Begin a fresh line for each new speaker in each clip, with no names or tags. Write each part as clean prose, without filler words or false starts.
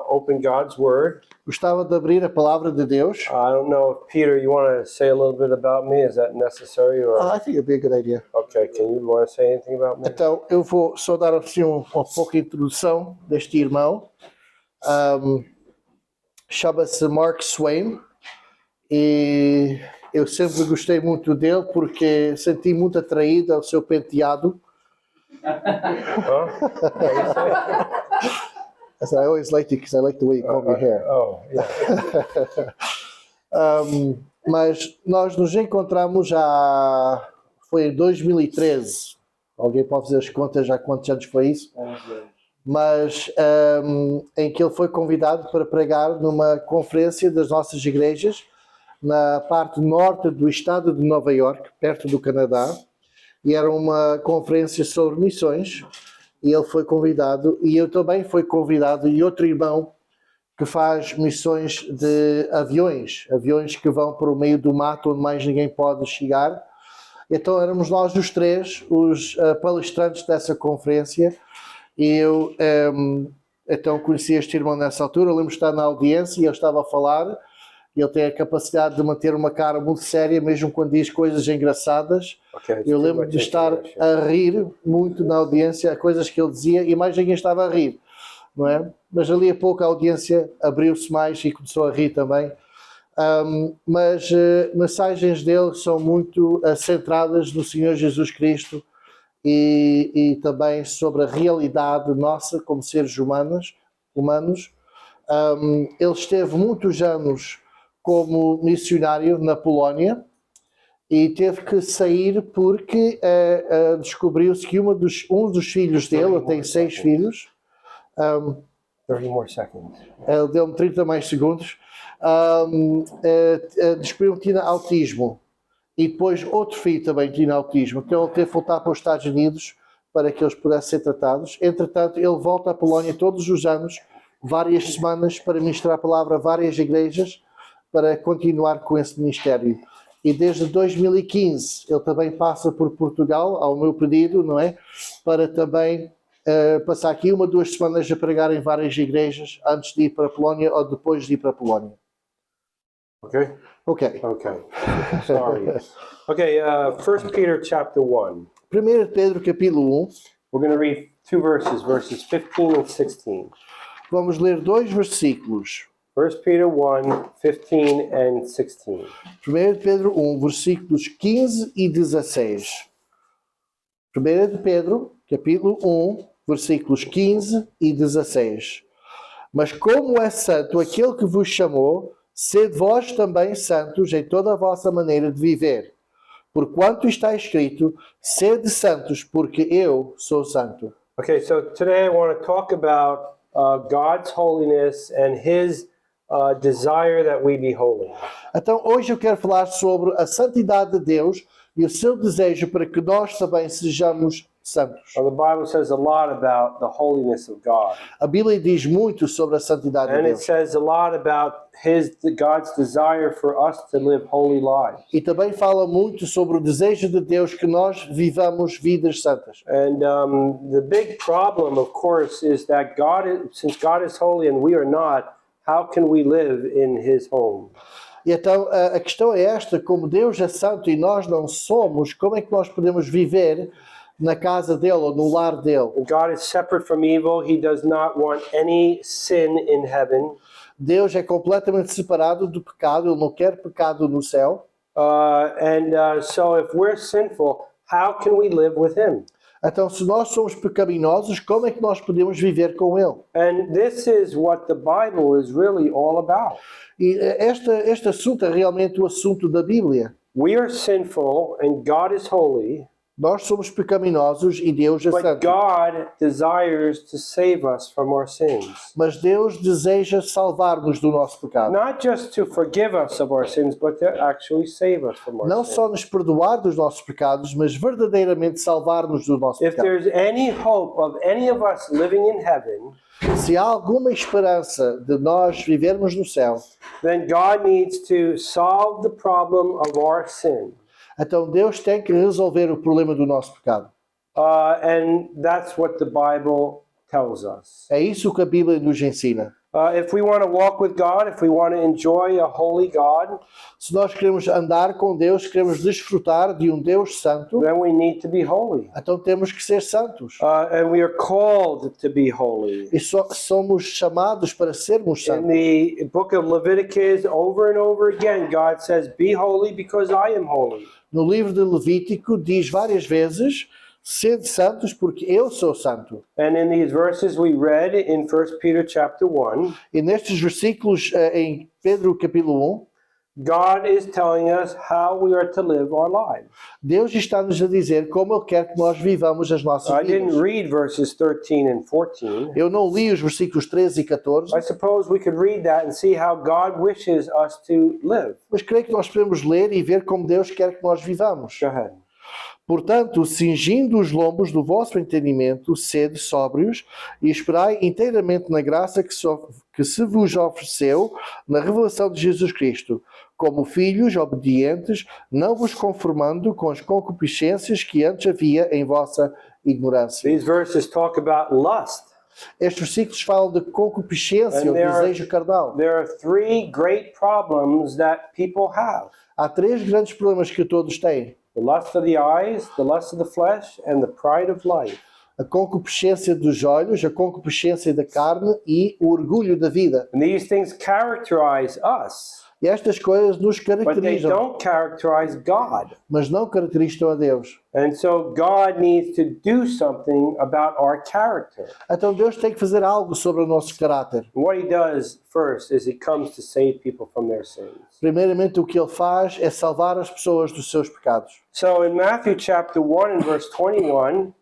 open God's Word.
Gostava de abrir a palavra de Deus.
I don't know if Peter, you want to say a little bit about me? Is that necessary? Or
I think it'd be a good idea.
okay, can you want to say anything about me?
Então, eu vou só dar assim uma pouca introdução deste irmão. Chama-se Mark Swain e eu sempre gostei muito dele porque senti muito atraído ao seu penteado. As I always liked it because I like the way you comb your hair.
Oh, yeah.
Mas nós nos encontramos foi em 2013. Alguém pode fazer as contas já quantos anos foi isso? Mas em que ele foi convidado para pregar numa conferência das nossas igrejas na parte norte do estado de Nova York, perto do Canadá, e era uma conferência sobre missões, e ele foi convidado, e eu também fui convidado, e outro irmão que faz missões de aviões que vão para o meio do mato onde mais ninguém pode chegar. Então éramos nós os três, os palestrantes dessa conferência, e eu então conheci este irmão nessa altura. Eu lembro de estar na audiência e ele estava a falar. Ele tem a capacidade de manter uma cara muito séria, mesmo quando diz coisas engraçadas.
Okay,
eu lembro de estar a rir muito na audiência, coisas que ele dizia, e mais ninguém estava a rir, não é? Mas ali a pouco a audiência abriu-se mais e começou a rir também. Mas mensagens dele são muito centradas no Senhor Jesus Cristo e também sobre a realidade nossa como seres humanos. Ele esteve muitos anos como missionário na Polónia e teve que sair porque descobriu-se que um dos filhos dele, ele tem 6 filhos,
30 more seconds.
Ele deu-me 30 mais segundos, descobriu que tinha autismo e depois outro filho também tinha autismo, então ele teve que voltar para os Estados Unidos para que eles pudessem ser tratados. Entretanto, ele volta à Polónia todos os anos, várias semanas, para ministrar a palavra a várias igrejas, para continuar com esse ministério. E desde 2015 ele também passa por Portugal, ao meu pedido, não é? Para também passar aqui 1 ou 2 semanas a pregar em várias igrejas antes de ir para a Polónia ou depois de ir para a Polónia.
Okay?
Ok.
Okay. Sorry. Okay, 1 Peter chapter 1.
1 Pedro capítulo 1.
We're going to read 2 verses 15 and 16.
Vamos ler 2 versículos.
1 Peter 1, 15 and 16.
1 Pedro 1, versículos 15 e 16. 1 de Pedro, capítulo 1, versículos 15 e 16. Mas como é santo aquele que vos chamou, sede vós também santos em toda a vossa maneira de viver. Porquanto está escrito, sede santos, porque eu sou santo.
Okay, so today I want to talk about God's holiness and His desire that we be holy.
Então hoje eu quero falar sobre a santidade de Deus e o seu desejo para que nós também sejamos santos.
Well, the Bible says a lot about the holiness of God.
A Bíblia diz muito sobre a santidade de
And it
Deus.
says a lot about God's desire for us to live holy lives.
E também fala muito sobre o desejo de Deus que nós vivamos vidas santas.
And the big problem, of course, is that since God is holy and we are not, how can we live in His home?
E então a questão é esta: como Deus é santo e nós não somos, como é que nós podemos viver na casa dele ou no lar dele?
God is separate from evil. He does not want any sin in heaven.
Deus é completamente separado do pecado, ele não quer pecado no céu.
So if we're sinful, how can we live with Him?
Então, se nós somos pecaminosos, como é que nós podemos viver com ele?
And this is what the Bible is really all about.
E este assunto é realmente o assunto da Bíblia.
We are sinful and God is holy.
Nós somos pecaminosos e Deus é
But
santo.
God desires to save us from our sins.
Mas Deus deseja salvar-nos do nosso pecado.
Not just to forgive us of our sins, but to actually save us from our
Não
sins.
só nos perdoar dos nossos pecados, mas verdadeiramente salvar-nos do nosso
If
pecado.
there's any hope of any of us living in heaven,
Se há alguma esperança de nós vivermos no céu,
then God needs to solve the problem of our sin.
então Deus tem que resolver o problema do nosso pecado.
And that's what the Bible tells us.
É isso que a Bíblia nos ensina.
If we want to walk with God, if we want to enjoy a holy God,
Se nós queremos andar com Deus, queremos desfrutar de um Deus santo,
then we need to be holy.
então temos que ser santos.
And we are called to be holy.
E somos chamados para sermos
In
santos.
the book of Leviticus, over and over again, God says, "Be holy because I am holy."
No livro de Levítico diz várias vezes, sede santos porque eu sou santo.
And in these verses we read in 1 Peter chapter 1,
E nestes versículos em Pedro capítulo 1,
God is telling us how we are to live our lives.
Deus está-nos a dizer como Ele quer que nós vivamos as nossas
I didn't
vidas.
read verses 13 and 14.
Eu não li os versículos 13 e 14,
I suppose we could read that and see how God wishes us to live.
mas creio que nós podemos ler e ver como Deus quer que nós vivamos.
Go ahead.
Portanto, cingindo os lombos do vosso entendimento, sede sóbrios e esperai inteiramente na graça que se vos ofereceu na revelação de Jesus Cristo, como filhos obedientes, não vos conformando com as concupiscências que antes havia em vossa ignorância.
These verses talk about lust.
Estes versículos falam de concupiscência,
And
o desejo carnal.
There are three great problems that people have.
Há três grandes problemas que todos têm.
The lust of the eyes, the lust of the flesh, and the pride of life.
A concupiscência dos olhos, a concupiscência da carne e o orgulho da vida.
And these things characterize us,
E estas coisas nos
but they
caracterizam,
don't characterize God.
mas não caracterizam a Deus.
And so God needs to do something about our character.
Então Deus tem que fazer algo sobre o nosso caráter.
And what he does first is he comes to save people from their sins.
Primeiramente, o que Ele faz é salvar as pessoas dos seus pecados.
So in Matthew chapter 1 and verse 21,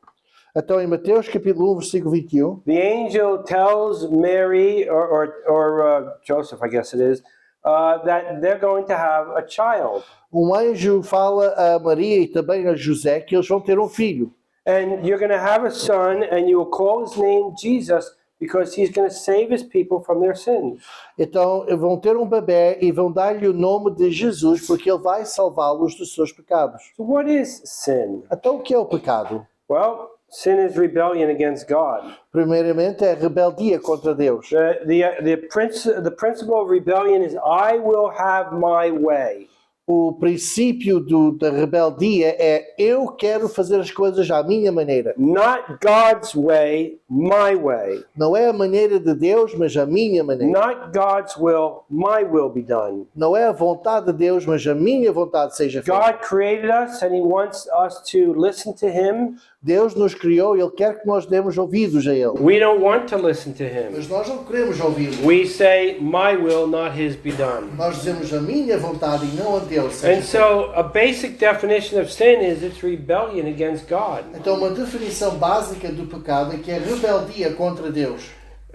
Então, em Mateus capítulo 1, versículo 21,
the angel tells Mary or Joseph, I guess it is, that they're going to have a child.
anjo fala a Maria e também a José que eles vão ter um filho.
And you're going to have a son, and you will call his name Jesus, because he's going to save his people from their sins.
Então, vão ter um bebê e vão dar-lhe o nome de Jesus porque ele vai salvá-los dos seus pecados.
So what is sin?
Então, o que é o pecado?
Well, sin is rebellion against God.
Primeiramente, é rebeldia contra Deus.
The principle of rebellion is I will have my way.
O princípio da rebeldia é eu quero fazer as coisas à minha maneira.
Not God's way, my way.
Não é a maneira de Deus, mas a minha maneira.
Not God's will, my will be done.
Não é a vontade de Deus, mas a minha vontade seja feita.
God created us and he wants us to listen to him.
Deus nos criou e Ele quer que nós demos ouvidos a Ele.
We don't want to listen to him.
Mas nós não queremos ouvi-lo.
We say, my will, not his, be done.
Nós dizemos a minha vontade e não a Deus.
And so a basic definition of sin is it's rebellion against God.
Então, uma definição básica do pecado é que é rebeldia contra Deus.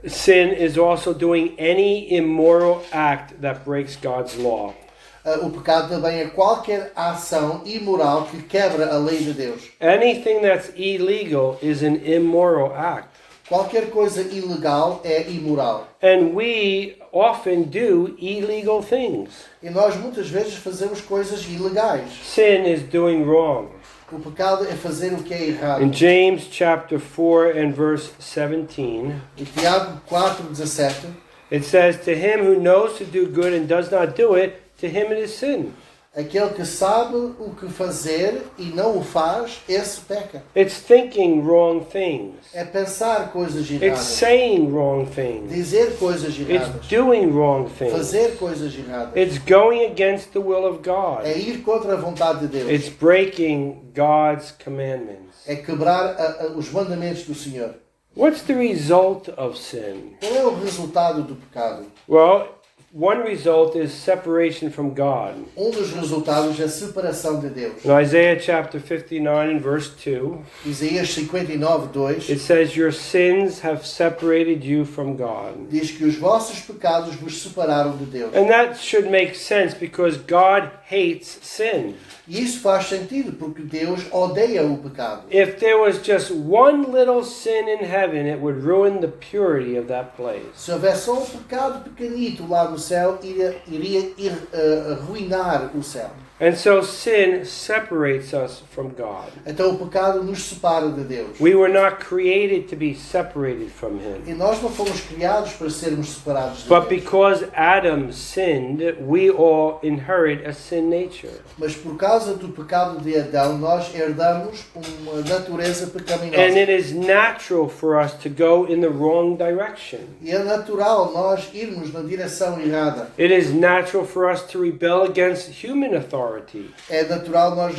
Sin is also doing any immoral act that breaks God's law.
O pecado também é qualquer ação imoral que quebra a lei de Deus.
Anything that's illegal is an immoral act.
Qualquer coisa ilegal é imoral.
And we often do illegal things.
E nós muitas vezes fazemos coisas ilegais.
Sin is doing wrong.
O pecado é fazer o que é errado.
In James chapter 4 and verse 17,
Em Tiago 4:17,
it says, "To him who knows to do good and does not do it, to him it is sin."
aquele que sabe o que fazer e não o faz, esse peca.
It's thinking wrong things.
É pensar coisas
It's
erradas.
saying wrong things.
Dizer coisas
It's
erradas.
doing wrong things.
Fazer coisas erradas.
It's going against the will of
É
God.
ir contra a vontade de Deus.
It's breaking God's commandments.
É quebrar os mandamentos do Senhor.
What's the result of sin?
Qual é o resultado do pecado?
Well, one result is separation from God.
Dos resultados é a separação de Deus.
In Isaiah chapter 59 and verse 2,
Isaías 59:2
it says, "Your sins have separated you from God."
diz que os vossos pecados vos separaram de Deus.
And that should make sense because God hates sin.
E isso faz sentido porque Deus odeia o pecado.
If there was just one little sin in heaven, it would ruin the purity of that place.
Se houvesse só um pecado pequenito lá no céu, iria arruinar o céu.
And so sin separates us from God.
Então o pecado nos separa de Deus.
We were not created to be separated from
E
Him.
nós não fomos criados para sermos separados de
But
Deus.
because Adam sinned, we all inherit a sin nature.
Mas por causa do pecado de Adão, nós herdamos uma natureza
And
pecaminosa.
it is natural for us to go in the wrong direction.
E é natural nós irmos na direção errada.
It is natural for us to rebel against human authority.
É natural nós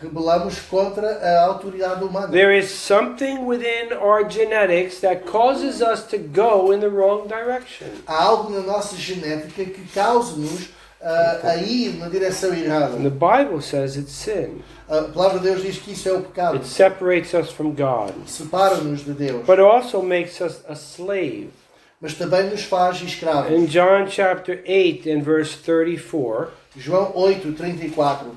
rebelamos contra a autoridade humana.
There is something within our genetics that causes us to go in the wrong direction.
Há algo na nossa genética que causa-nos a ir na direção errada.
And the Bible says it's sin.
A palavra de Deus diz que isso é o pecado.
It separates us from God.
Separa-nos de Deus.
But it also makes us a slave.
Mas também nos faz escravos.
In John chapter 8 and verse 34,
João 8:34.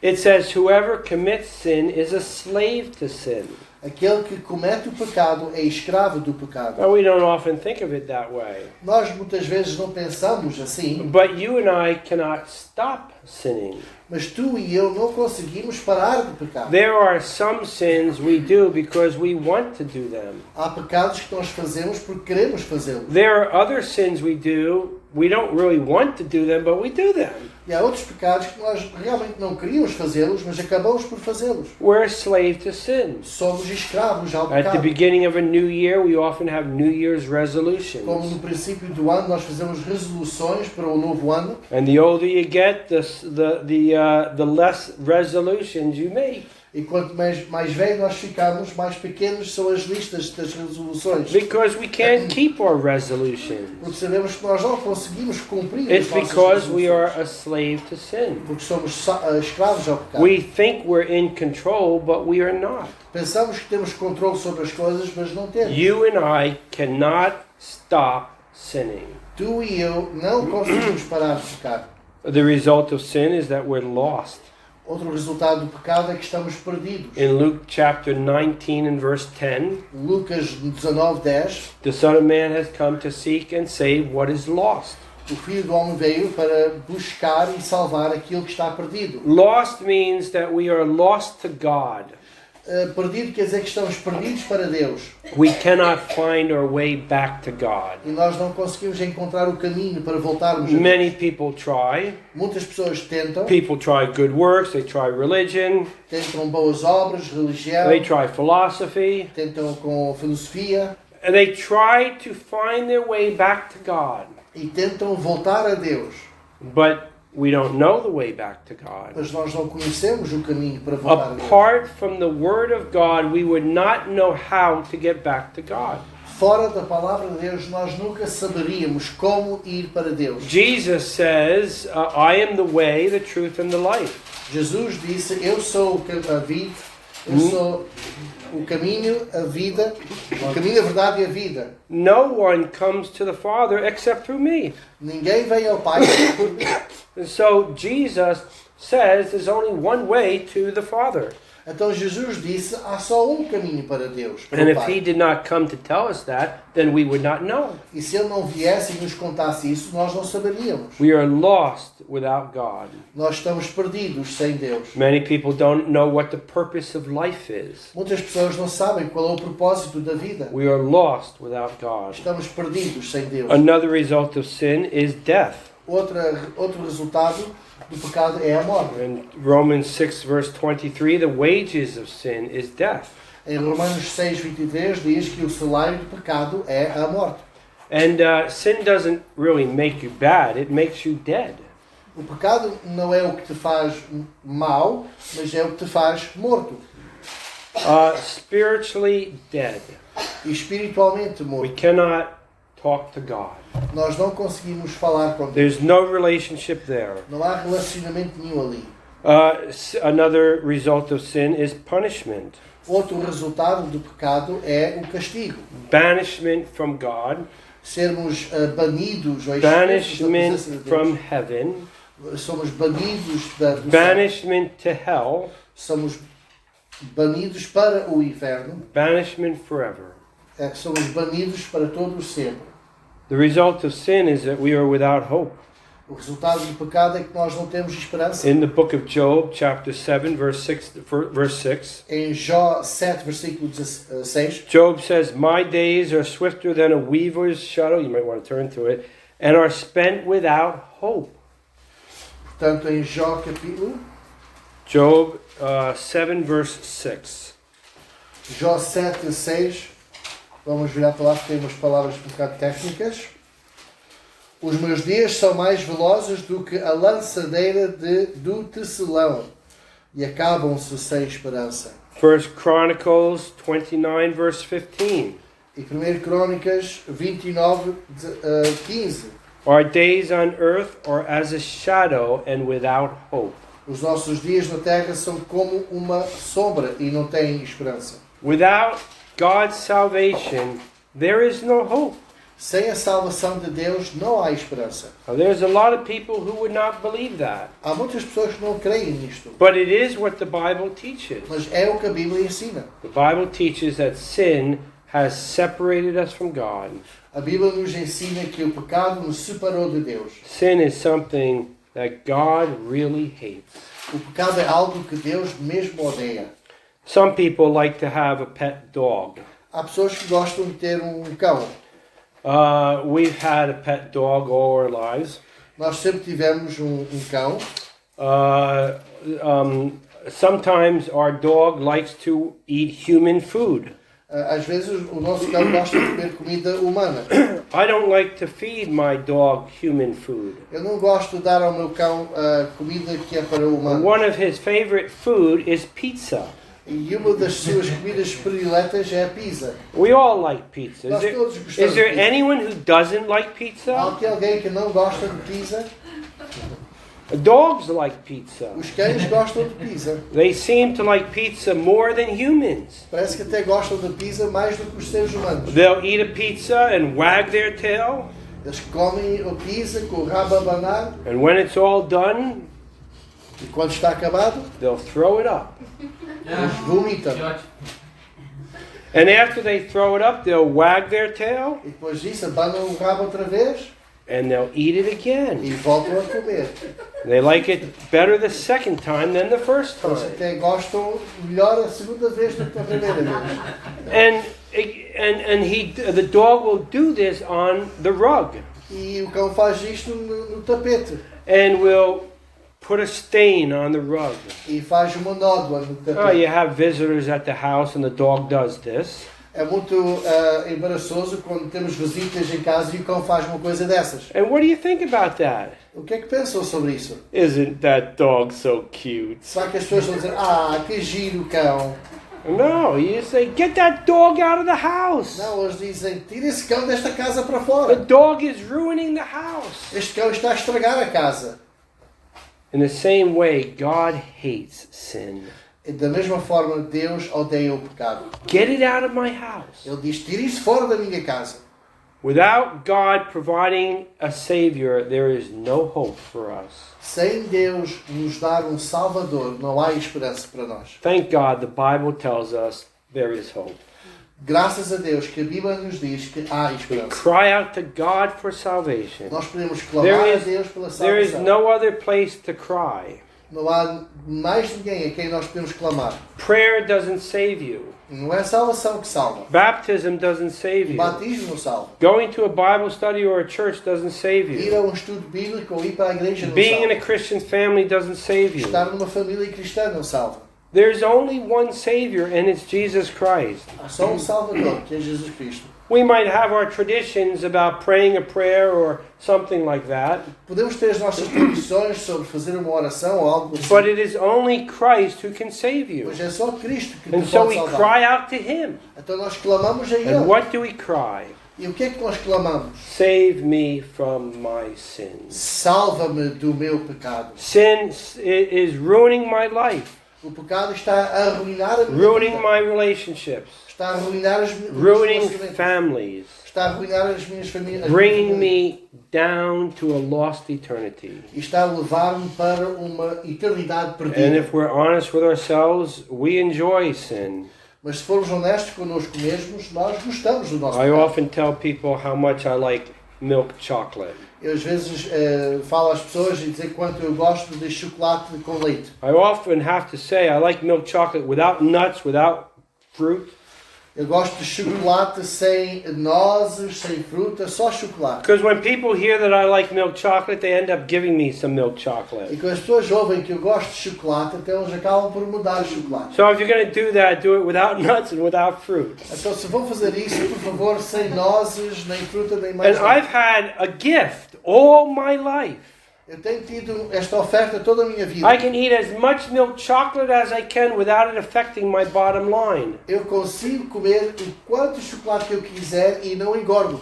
it says, whoever commits sin is a slave to sin.
Aquele que comete o pecado é escravo do pecado.
Now, we don't often think of it that way.
Nós muitas vezes não pensamos assim,
But you and I cannot stop sinning.
mas tu e eu não conseguimos parar de pecar.
There are some sins we do because we want to do them.
Há pecados que nós fazemos porque queremos fazê-los.
There are other sins we don't really want to do them, but we do them.
E há outros pecados que nós realmente não queríamos fazê-los, mas acabamos por fazê-los.
We're a slave to sin.
Somos escravos ao
At the
pecado.
beginning of a new year, we often have New Year's
Como
resolutions.
no princípio do ano nós fazemos resoluções para o novo ano,
And the older you get, the less resolutions you make.
e quanto mais velho nós ficamos, mais pequenos são as listas das resoluções.
Because we can't keep our resolutions.
Porque sabemos que nós não conseguimos cumprir
It's
as nossas
because we are
resoluções.
a slave to sin.
Porque somos escravos ao pecado.
We think we're in control, but we are not.
Pensamos que temos controle sobre as coisas, mas não temos.
You and I cannot stop sinning.
Tu e eu não conseguimos parar de pecar.
The result of sin is that we're lost.
Outro resultado do pecado é que estamos perdidos.
In Luke chapter 19 and verse 10,
Lucas 19:10,
the Son of Man has come to seek and save what is lost.
o Filho do Homem veio para buscar e salvar aquilo que está perdido.
Lost means that we are lost to God.
Perdido quer dizer que estamos perdidos para Deus.
We cannot find our way back to God.
E nós não conseguimos encontrar o caminho para voltarmos a Deus.
Many people try.
Muitas pessoas tentam
People try good works, they try religion,
boas obras, religião,
they try philosophy,
tentam com filosofia
and they try to find their way back to God.
e tentam voltar a Deus.
But we don't know the way back to God.
Mas nós não conhecemos o caminho para voltar a Deus.
Apart from the Word of God, we would not know how to get back to God.
Fora da palavra de Deus, nós nunca saberíamos como ir para Deus.
Jesus says, I am the way, the truth, and the life.
Jesus disse, eu sou a vida, eu sou o caminho, a vida, o caminho, a verdade e a vida.
No one comes to the Father except through me.
Ninguém vem ao Pai senão por mim.
And so Jesus says there's only one way to the Father.
Então Jesus disse, há só um caminho para Deus, para
And
o
if
Pai.
he did not come to tell us that, then we would not know.
E se ele não viesse e nos contasse isso, nós não saberíamos.
We are lost without God.
Nós estamos perdidos sem Deus.
Many people don't know what the purpose of life is.
Muitas pessoas não sabem qual é o propósito da vida.
We are lost without God.
Estamos perdidos sem Deus.
Another result of sin is death.
Outro resultado do pecado é a morte.
In Romans 6 verse 23, the wages of sin is death.
Em Romanos 6:23 diz que o salário do pecado é a morte.
And sin doesn't really make you bad, it makes you dead.
O pecado não é o que te faz mal, mas é o que te faz morto.
Spiritually dead.
E espiritualmente
We
morto.
cannot talk to God.
Nós não conseguimos falar com Deus.
There's no relationship there.
Não há relacionamento nenhum ali.
Another result of sin is punishment.
Outro resultado do pecado é o castigo.
Banishment from God,
Sermos banidos ou expulsos da
banishment
presença de Deus.
from heaven,
Somos banidos do céu.
banishment to hell,
Somos banidos para o inferno.
banishment forever.
Somos banidos para todo o sempre.
The result of sin is that we are without hope.
O resultado do pecado é que nós não temos esperança.
In the book of Job, chapter 7, verse 6,
Em Jó 7, versículo 16,
Job says, "My days are swifter than a weaver's shuttle," you might want to turn to it, "and are spent without hope."
portanto, em Jó capítulo,
Job 7, verse 6.
Jó 7, 6, vamos virar para lá porque tem umas palavras um bocado técnicas. Os meus dias são mais velozes do que a lançadeira do tecelão e acabam-se sem esperança.
1 Chronicles 29, verse 15.
E 1 Crônicas 29, 15.
Our days on earth are as a shadow and without hope.
Os nossos dias na terra são como uma sombra e não têm esperança.
Without God's salvation, there is no hope.
Sem a salvação de Deus não há esperança.
Now, there's a lot of people who would not believe that,
Há muitas pessoas que não creem nisto,
but it is what the Bible teaches.
mas é o que a Bíblia ensina.
The Bible teaches that sin has separated us from God.
A Bíblia nos ensina que o pecado nos separou de Deus.
Sin is something that God really hates.
O pecado é algo que Deus mesmo odeia.
Some people like to have a pet dog.
Há pessoas que gostam de ter um cão.
We've had a pet dog all our lives.
Nós sempre tivemos um cão.
Sometimes our dog likes to eat human food.
Às vezes o nosso cão gosta de comer comida humana.
I don't like to feed my dog human food.
Eu não gosto de dar ao meu cão comida que é para humanos.
One of his favorite food is pizza.
E uma das suas comidas prediletas é a pizza.
We all like pizza.
Nós todos gostamos
Is there
de pizza.
anyone who doesn't like
Há
pizza?
aqui alguém que não gosta de pizza?
Dogs like pizza.
Os cães gostam de pizza.
They seem to like pizza more than humans.
Parece que até gostam de pizza mais do que os seres humanos.
They'll eat a pizza and wag their tail,
Eles comem a pizza com o rabo a abanar
and when it's all done,
e quando está acabado,
they'll throw it up.
eles vomitam.
And after they throw it up, they'll wag their tail,
E depois disso abanam o rabo outra vez
and they'll eat it again.
e voltam a comer.
They like it better the second time than the first
Eles
time.
até gostam melhor a segunda vez do que a primeira vez.
And the dog will do this on the rug,
E o cão faz isto no tapete.
and will put a stain on the rug.
E faz uma nódoa no
Oh,
tapete.
you have visitors at the house and the dog does this.
É muito embaraçoso quando temos visitas em casa e o cão faz uma coisa dessas.
And what do you think about that?
O que é que pensam sobre isso?
Isn't that dog so cute?
Será que as pessoas vão dizer, que giro cão?
No, you say, get that dog out of the house.
Não, eles dizem, tira esse cão desta casa para
The
fora.
dog is ruining the house.
Este cão está a estragar a casa.
In the same way, God hates sin.
E da mesma forma, Deus odeia o pecado.
Get it out of my house.
Ele diz, tira isso fora da minha casa.
Without God providing a Savior, there is no hope for us.
Sem Deus nos dar um Salvador, não há esperança para nós.
Thank God the Bible tells us there is hope.
Graças a Deus que a Bíblia nos diz que há
We
esperança.
cry out to God for salvation.
Nós podemos clamar a Deus pela
There is
salvação.
no other place to cry.
Não há mais ninguém a quem nós podemos clamar.
Prayer doesn't save you.
Não é a salvação que salva.
Baptism doesn't save
O
you.
batismo não salva.
Going to a Bible study or a church doesn't save
Ir
you.
a um estudo bíblico ou ir para a igreja não
Being in a
salva.
Christian family doesn't save you.
Estar numa família cristã não salva.
There's only one Savior, and it's Jesus Christ.
Há só um Salvador, que é Jesus Cristo.
We might have our traditions about praying a prayer or something like that,
Podemos ter as nossas tradições sobre fazer uma oração ou algo assim.
but it is only Christ who can save you.
Mas é só Cristo que
And
nos
so
pode
we
salvar.
cry out to Him.
Então nós clamamos a
And
Ele.
what do we cry?
E o que é que nós clamamos?
Save me from my sins.
Salva-me do meu pecado.
Sin is ruining my life,
O pecado está a arruinar a minha
ruining
vida.
my relationships,
Está a arruinar os meus
ruining
relacionamentos.
families,
Está a arruinar as minhas famílias.
bringing me down to a lost eternity.
E está a levar-me para uma eternidade
And
perdida.
if we're honest with ourselves, we enjoy sin.
Mas se formos honestos connosco mesmos, nós gostamos do nosso
I
pecado.
often tell people how much I like milk chocolate.
Eu às vezes falo às pessoas e dizer quanto eu gosto de chocolate com leite.
I often have to say I like milk chocolate without nuts, without fruit.
Eu gosto de chocolate sem nozes, sem fruta, só chocolate.
Because when people hear that I like milk chocolate, they end up giving me some milk
E
chocolate.
quando as pessoas ouvem que eu gosto de chocolate, então eles acabam por me dar chocolate.
So if you're going to do that, do it without nuts and without fruit.
Então se vão fazer isso, por favor, sem nozes, nem fruta, nem mais
And
nada.
I've had a gift all my life.
Eu tenho tido esta oferta toda a minha vida.
I can eat as much milk chocolate as I can without it affecting my bottom line.
Eu consigo comer o quanto chocolate que eu quiser e não engordo.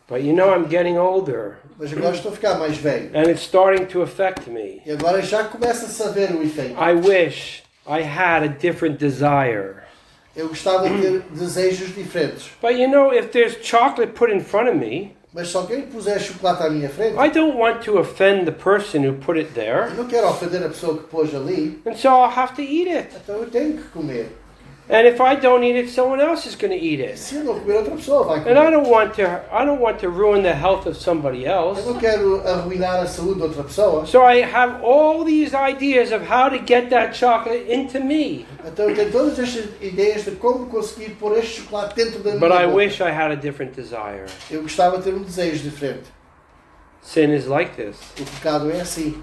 But you know I'm getting older
Mas agora estou a ficar mais velho.
and it's starting to affect me.
E agora já começa-se a ver o efeito.
I wish I had a different desire.
Eu gostava de ter desejos diferentes.
But you know, if there's chocolate put in front of me,
Mas se alguém puser chocolate à minha frente,
I don't want to offend the person who put it there.
eu não quero ofender a pessoa que pôs ali,
And so I'll have to eat it.
então eu tenho que comer.
And if I don't eat it, someone else is going to eat it.
Se eu não comer, outra pessoa vai
And I
comer.
don't want to ruin the health of somebody else.
Eu não quero arruinar a saúde de outra pessoa.
So I have all these ideas of how to get that chocolate into me.
Então eu tenho todas estas ideias de como conseguir pôr este chocolate dentro da minha
But I
boca.
wish I had a different desire.
Eu gostava de ter um desejo diferente.
Sin is like this.
O pecado é assim.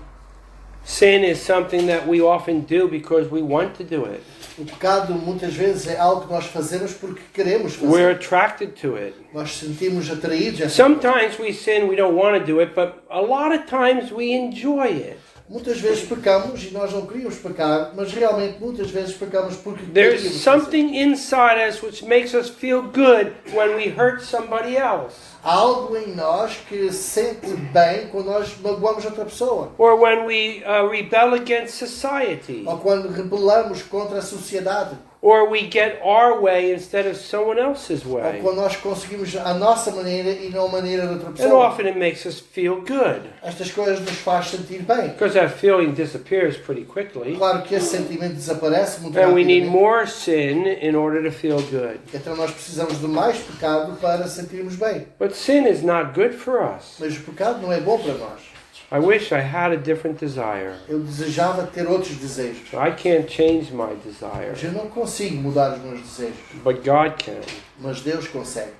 Sin is something that we often do because we want to do it.
O pecado muitas vezes é algo que nós fazemos porque queremos fazer.
We're attracted to it.
Nós sentimos atraídos a essa coisa.
Sometimes we sin, we don't want to do it, but a lot of times we enjoy it.
Muitas vezes pecamos e nós não queríamos pecar, mas realmente muitas vezes pecamos porque
There's
queríamos fazer.
something inside us which makes us feel good when we hurt somebody else.
Há algo em nós que sente bem quando nós magoamos outra pessoa.
Or when we rebel against society.
Ou quando rebelamos contra a sociedade.
Or we get our way instead of someone else's
Ou
way.
quando nós conseguimos a nossa maneira e não a maneira de outra
And
pessoa.
often it makes us feel good.
Estas coisas nos faz sentir bem.
Because that feeling disappears pretty quickly.
Claro que esse sentimento desaparece muito
And we need
rapidamente.
more sin in order to feel good.
Então nós precisamos de mais pecado para sentirmos bem.
But sin is not good for us.
Mas o pecado não é bom para nós.
I wish I had a different desire.
Eu desejava ter outros desejos.
I can't change my desire.
Mas eu não consigo mudar os meus desejos.
But God can.
Mas Deus consegue.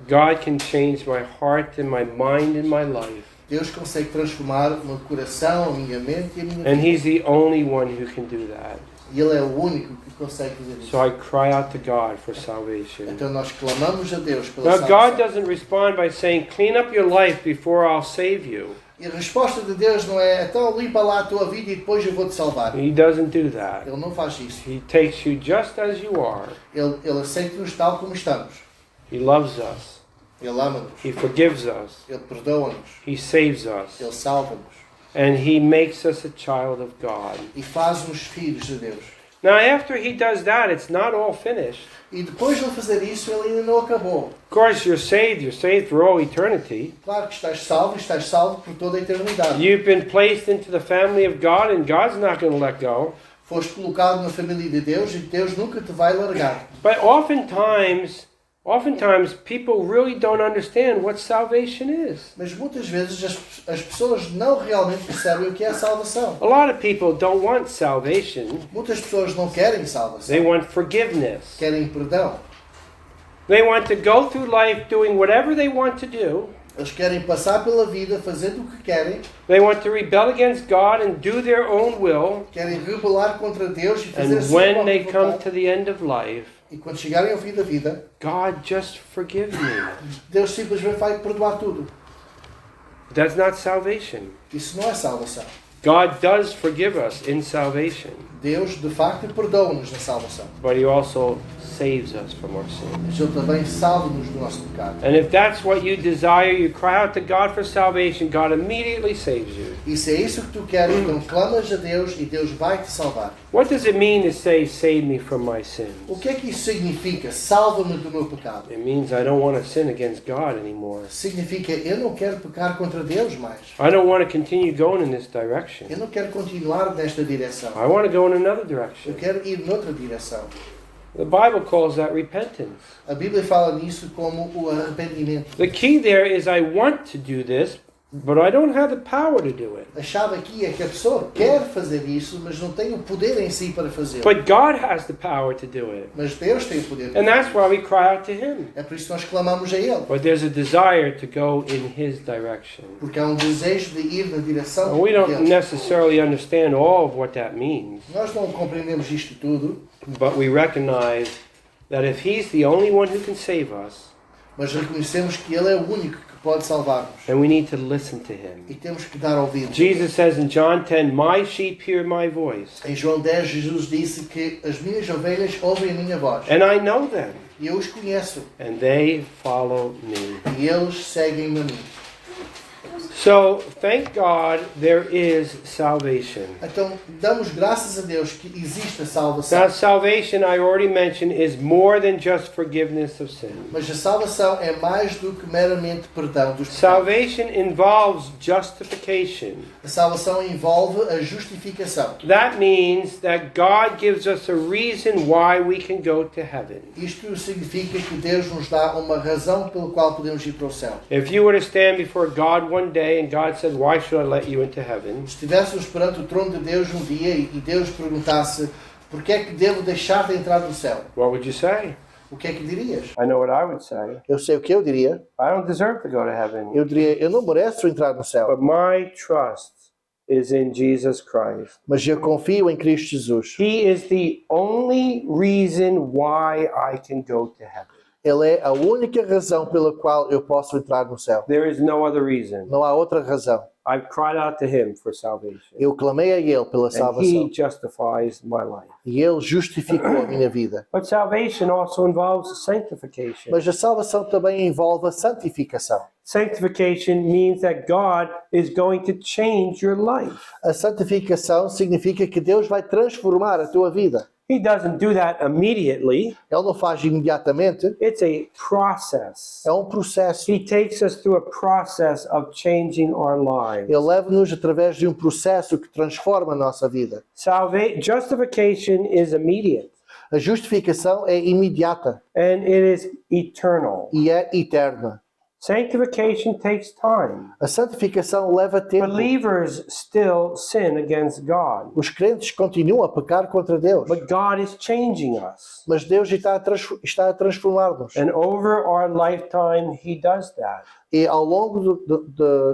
God can change my heart and my mind and my life.
Deus consegue transformar o meu coração, a minha mente e a minha
And
vida.
He's the only one who can do that.
E Ele é o único que consegue fazer isso.
So I cry out to God for salvation.
Então nós clamamos a Deus pela
Now, God
salvação.
doesn't respond by saying, clean up your life before I'll save you.
E a resposta de Deus não é então limpa lá a tua vida e depois eu vou-te salvar.
He doesn't do that.
Ele não faz isso.
He takes you just as you are.
Ele aceita-nos tal como estamos.
He loves us.
Ele ama-nos.
He forgives us.
Ele perdoa-nos.
He saves us.
Ele salva-nos.
And He makes us a child of God.
E faz-nos filhos de Deus.
Now, after He does that, it's not all finished.
E depois de ele fazer isso, ele ainda não acabou.
Of course, you're saved for all eternity.
Claro que estás salvo por toda a eternidade.
You've been placed into the family of God, and God's not going to let go.
Foste colocado na família de Deus e Deus nunca te vai largar.
But oftentimes people really don't understand what salvation is.
Mas muitas vezes as pessoas não realmente percebem o que é a salvação.
A lot of people don't want salvation.
Muitas pessoas não querem
They
salvação.
want forgiveness.
Querem perdão.
They want to go through life doing whatever they want to do.
Eles querem passar pela vida fazendo o que querem.
They want to rebel against God and do their own will.
Querem rebelar contra Deus e fazer a
And
sua
when
própria
they come
vontade.
to the end of life,
E quando chegarem ao fim da vida,
God, just forgive me.
Deus simplesmente vai perdoar tudo.
That's not salvation.
Isso não é salvação.
God does forgive us in salvation,
Deus, de facto, perdoa-nos na salvação.
but He also saves us from our sin.
Mas Ele também salva-nos do nosso pecado.
And if that's what you desire, you cry out to God for salvation, God immediately saves you.
E se é isso que tu queres, então clamas a Deus e Deus vai te salvar.
What does it mean to say, save me from my sins?
O que é que isso significa? Salva-me do meu pecado.
It means I don't want to sin against God anymore.
Significa eu não quero pecar contra Deus mais.
I don't want to continue going in this direction.
Eu não quero continuar nesta direção.
I want to go in another
Eu
direction.
quero ir noutra direção.
The Bible calls that repentance.
A Bíblia fala nisso como o arrependimento.
The key there is I want to do this, but I don't have the power to do it.
A chave aqui é que a pessoa quer fazer isso, mas não tem o poder em si para fazê-lo.
But God has the power to do it.
Mas Deus tem o poder.
And that's why we cry out to Him.
É por isso que nós clamamos a Ele.
But there's a desire to go in His direction.
Porque há um desejo de ir na direção
And we don't
dele.
necessarily understand all of what that means,
Nós não compreendemos isto tudo,
but we recognize that if He's the only one who can save us,
mas reconhecemos que Ele é o único que pode salvar-nos.
then we need to listen to Him.
E temos que dar ouvido.
Jesus says in John 10, "My sheep hear my voice,
Em João 10, Jesus disse que as minhas ovelhas ouvem a minha voz.
and I know them,
E eu os conheço.
and they follow me."
E eles seguem-me a mim.
So, thank God there is salvation.
Então, damos graças a Deus que existe a salvação.
Now, salvation, I already mentioned, is more than just forgiveness of sin.
Mas a salvação é mais do que meramente perdão dos pecados.
Salvation involves justification.
A salvação envolve a justificação.
That means that God gives us a reason why we can go to heaven.
Isto significa que Deus nos dá uma razão pela qual podemos ir para o céu.
If you were to stand before God one day and God said, "Why should I let you into heaven?"
Se estivéssemos perante o trono de Deus um dia e Deus perguntasse por que é que devo deixar de entrar no céu,
What would you say?
o que é que dirias?
I know what I would say.
Eu sei o que eu diria.
I don't deserve to go to heaven.
Eu diria, eu não mereço entrar no céu,
But my trust is in Jesus Christ.
mas eu confio em Cristo Jesus.
He is the only reason why I can go to heaven.
Ele é a única razão pela qual eu posso entrar no céu.
There is no other reason.
Não há outra razão.
I've cried out to Him for salvation.
Eu clamei a Ele pela
And
salvação
He justifies my life.
e Ele justificou a minha vida.
But salvation also involves sanctification.
Mas a salvação também envolve a santificação.
Sanctification means that God is going to change your life.
A santificação significa que Deus vai transformar a tua vida.
He doesn't do that immediately.
Ele não faz imediatamente.
It's a process.
É um processo.
He takes us through a process of changing our lives.
Ele leva-nos através de um processo que transforma a nossa vida.
Justification is immediate
A justificação é imediata
and it is eternal.
e é eterna.
Sanctification takes time.
A santificação leva tempo.
Believers still sin against God,
Os crentes continuam a pecar contra Deus.
but God is changing us.
Mas Deus está a transformar-nos.
And over our lifetime, He does that.
E ao longo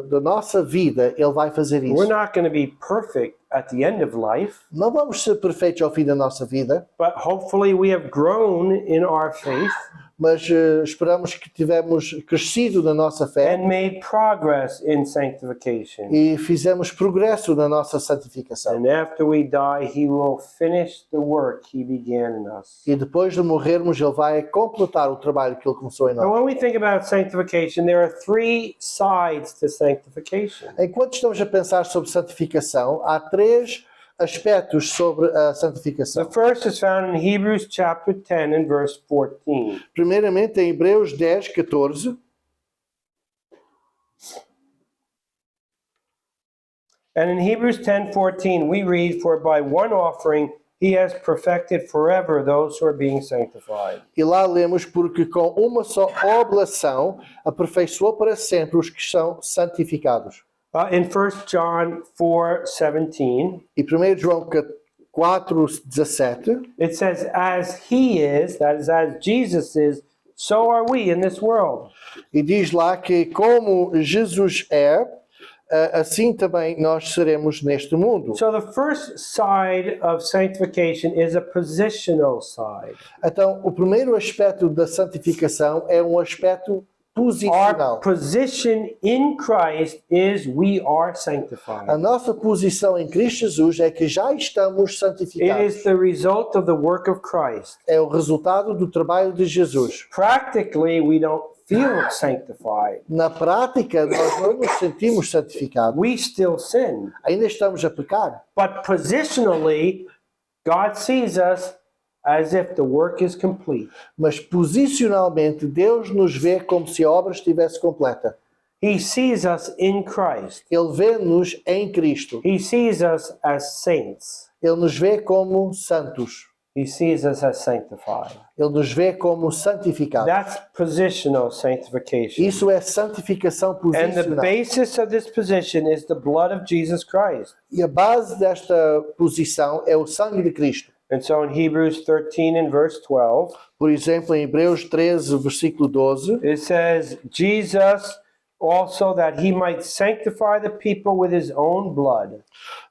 da nossa vida, Ele vai fazer
We're
isso.
not going to be perfect at the end of life,
Não vamos ser perfeitos ao fim da nossa vida,
but hopefully we have grown in our faith
mas esperamos que tivemos crescido na nossa fé
and made progress in sanctification.
e fizemos progresso na nossa santificação.
And after we die, He will finish the work He began in us.
E depois de morrermos, Ele vai completar o trabalho que Ele começou em
Now,
nós.
when we think about sanctification, there are three sides to sanctification.
Enquanto estamos a pensar sobre santificação, há três aspectos sobre a santificação.
The first is found in Hebrews chapter 10 and verse 14.
Primeiramente, em Hebreus 10, 14,
And in Hebrews 10:14 we read, "For by one offering He has perfected forever those who are being sanctified."
e lá lemos, porque com uma só oblação aperfeiçoou para sempre os que são santificados.
In 1 John 4:17,
E 1 João 4, 17,
it says, "As He is, that is, as Jesus is, so are we in this world."
e diz lá que como Jesus é, assim também nós seremos neste mundo.
So the first side of sanctification is a positional side.
Então, o primeiro aspecto da santificação é um aspecto
Our
posicional.
position in Christ is we are
A
sanctified.
nossa posição em Cristo Jesus é que já estamos
It
santificados.
is the result of the work of Christ.
É o resultado do trabalho de Jesus.
Practically, we don't feel sanctified.
Na prática, nós não nos sentimos santificados.
We still sin.
Ainda estamos a pecar.
But positionally, God sees us as if the work is complete.
Mas posicionalmente, Deus nos vê como se a obra estivesse completa.
He sees us in Christ.
Ele vê-nos em Cristo.
He sees us as saints.
Ele nos vê como santos.
He sees us as sanctified.
Ele nos vê como santificados.
That's positional sanctification.
Isso é santificação
And the
posicional.
basis of this position is the blood of Jesus Christ.
E a base desta posição é o sangue de Cristo.
And so in Hebrews 13 and verse 12,
Por exemplo, em Hebreus 13, versículo 12,
it says, Jesus also that he might sanctify the people with his own blood.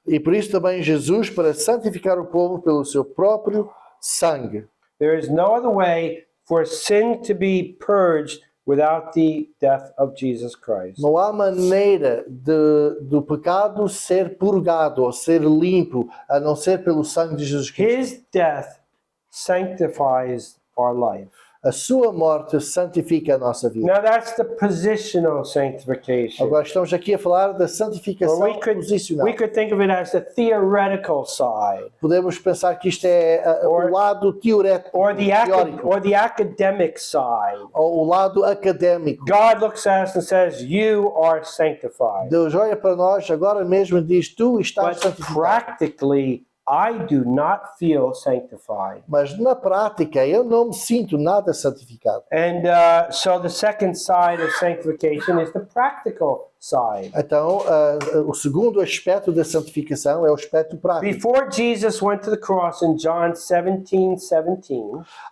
e por isso também Jesus, para santificar o povo pelo seu próprio sangue.
There is no other way for sin to be purged without the death of Jesus Christ.
Não há maneira do pecado ser purgado ou ser limpo, a não ser pelo sangue de Jesus Cristo.
His death sanctifies our life.
A sua morte santifica a nossa vida.
Now that's the positional sanctification.
Agora estamos aqui a falar da santificação
Well,
posicional.
we could think of it as the theoretical side,
Podemos pensar que isto é o lado teorético,
or
teórico,
or the academic side.
ou o lado académico.
God looks at us and says, "You are sanctified."
Deus olha para nós agora mesmo e diz, tu estás
But
santificado.
practically, I do not feel sanctified.
Mas na prática eu não me sinto nada santificado.
And so the second side of sanctification is the practical side.
Então, o segundo aspecto da santificação é o aspecto prático.
Before Jesus went to the cross in John 17:17,